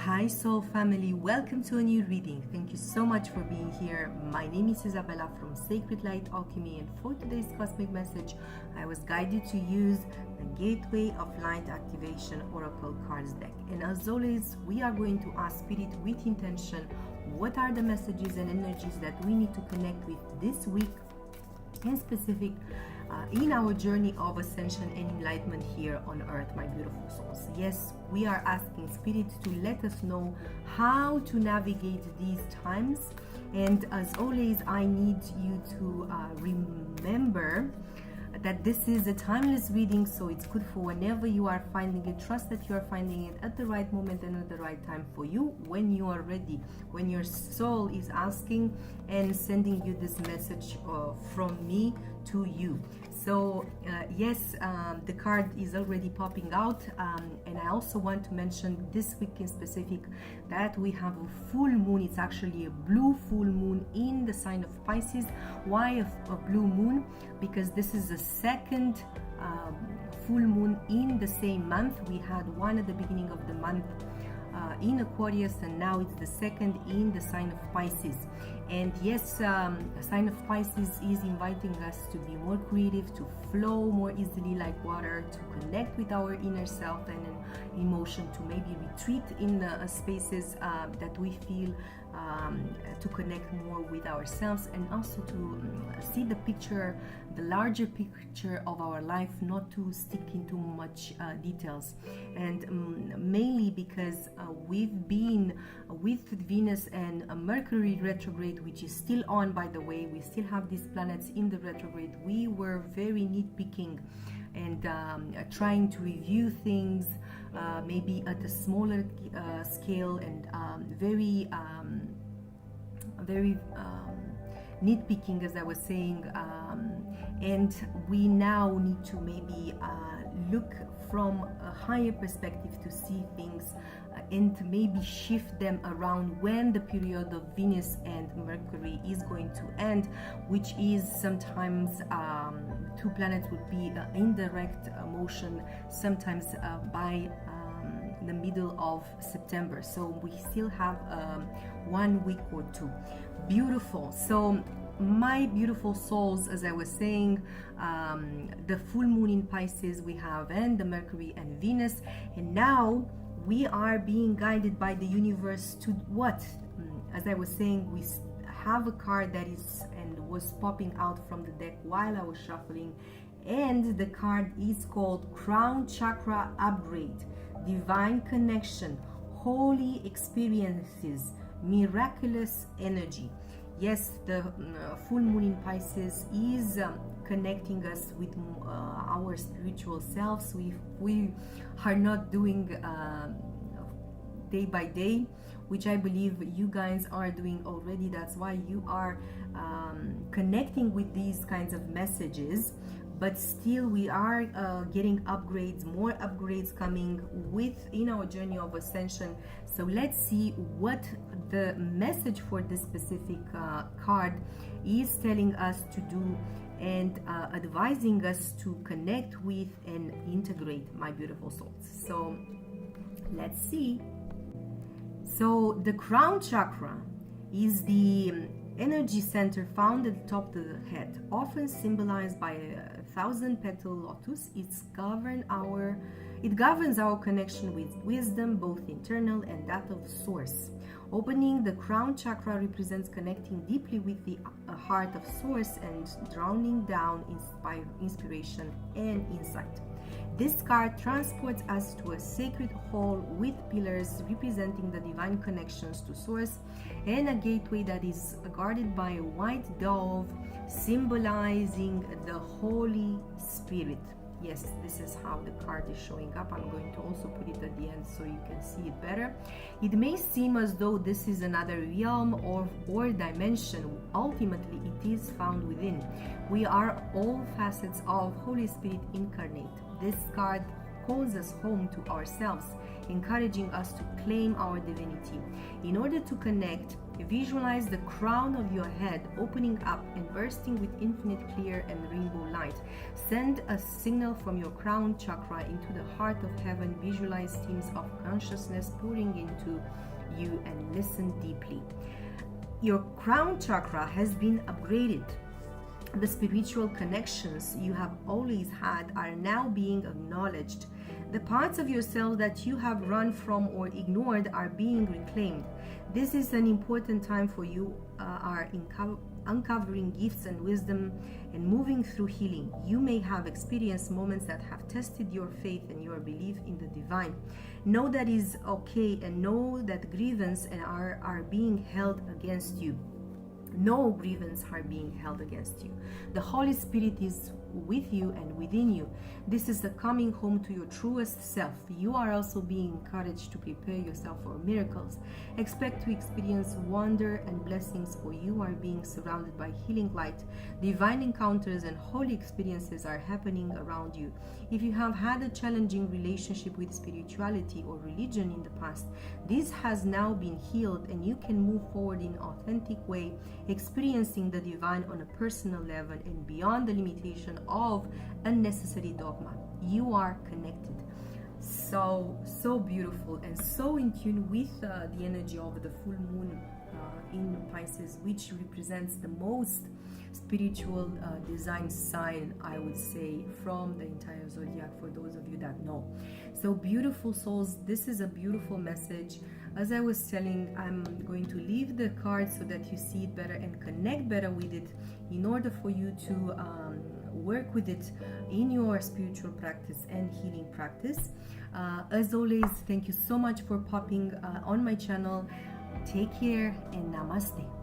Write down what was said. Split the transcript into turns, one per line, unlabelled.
Hi soul family, welcome to a new reading. Thank you so much for being here. My name is Isabella from Sacred Light Alchemy, and for today's cosmic message I was guided to use the Gateway of Light Activation Oracle Cards deck. And as always, we are going to ask Spirit with intention, what are the messages and energies that we need to connect with this week in specific in our journey of ascension and enlightenment here on earth, my beautiful souls. Yes, we are asking Spirit to let us know how to navigate these times, and as always I need you to remember that this is a timeless reading, so it's good for whenever you are finding it. Trust that you are finding it at the right moment and at the right time for you, when you are ready, when your soul is asking and sending you this message from me to you. So yes, the card is already popping out, and I also want to mention this week in specific that we have a full moon. It's actually a blue full moon in the sign of Pisces. Why a blue moon? Because this is the second full moon in the same month. We had one at the beginning of the month in Aquarius, and now it's the second in the sign of Pisces. And yes, sign of Pisces is inviting us to be more creative, to flow more easily like water, to connect with our inner self and emotion, to maybe retreat in spaces that we feel, to connect more with ourselves, and also to see the picture, the larger picture of our life, not to stick into much details. And mainly because we've been with Venus and Mercury retrograde, which is still on, by the way. We still have these planets in the retrograde. We were very nitpicking and trying to review things maybe at a smaller scale, and very nitpicking, as I was saying, and we now need to maybe look from a higher perspective to see things and maybe shift them around when the period of Venus and Mercury is going to end, which is sometimes two planets would be in direct motion, sometimes by the middle of September. So we still have 1 week or two. Beautiful. So my beautiful souls, as I was saying, the full moon in Pisces we have, and the Mercury and Venus, and now we are being guided by the universe to what? As I was saying, we have a card that is and was popping out from the deck while I was shuffling, and the card is called Crown Chakra Upgrade.Divine Connection, Holy Experiences, Miraculous Energy. Yes, the full moon in Pisces is connecting us with our spiritual selves. We are not doing day by day, which I believe you guys are doing already. That's why you are connecting with these kinds of messages. But still we are getting upgrades, more upgrades coming in our journey of ascension. So let's see what the message for this specific card is telling us to do, and advising us to connect with and integrate, my beautiful souls. So let's see. So the crown chakra is the energy center found at the top of the head, often symbolized by a 1,000-petal lotus. It governs our connection with wisdom, both internal and that of source. Opening the crown chakra represents connecting deeply with the heart of source and drowning down inspiration and insight. This card transports us to a sacred hall with pillars representing the divine connections to source, and a gateway that is guarded by a white dove symbolizing the Holy Spirit. Yes, this is how the card is showing up. I'm going to also put it at the end so you can see it better. It may seem as though this is another realm or dimension. Ultimately, it is found within. We are all facets of Holy Spirit incarnate. This card calls us home to ourselves, encouraging us to claim our divinity. In order to connect, visualize the crown of your head opening up and bursting with infinite clear and rainbow light. Send a signal from your crown chakra into the heart of heaven. Visualize streams of consciousness pouring into you and listen deeply. Your crown chakra has been upgraded. The spiritual connections you have always had are now being acknowledged. The parts of yourself that you have run from or ignored are being reclaimed. This is an important time for you are uncovering gifts and wisdom and moving through healing. You may have experienced moments that have tested your faith and your belief in the divine. Know that is okay, and know that grievance are being held against you. No grievance are being held against you. The Holy Spirit is with you and within you. This is the coming home to your truest self. You are also being encouraged to prepare yourself for miracles. Expect to experience wonder and blessings, for you are being surrounded by healing light. Divine encounters and holy experiences are happening around you. If you have had a challenging relationship with spirituality or religion in the past, this has now been healed, and you can move forward in an authentic way, experiencing the divine on a personal level and beyond the limitation of unnecessary dogma. You are connected. So beautiful and so in tune with the energy of the full moon in Pisces, which represents the most spiritual design sign, I would say, from the entire zodiac, for those of you that know. So beautiful souls, this is a beautiful message. As I was telling, I'm going to leave the card so that you see it better and connect better with it, in order for you to work with it in your spiritual practice and healing practice. As always, thank you so much for popping on my channel. Take care and namaste.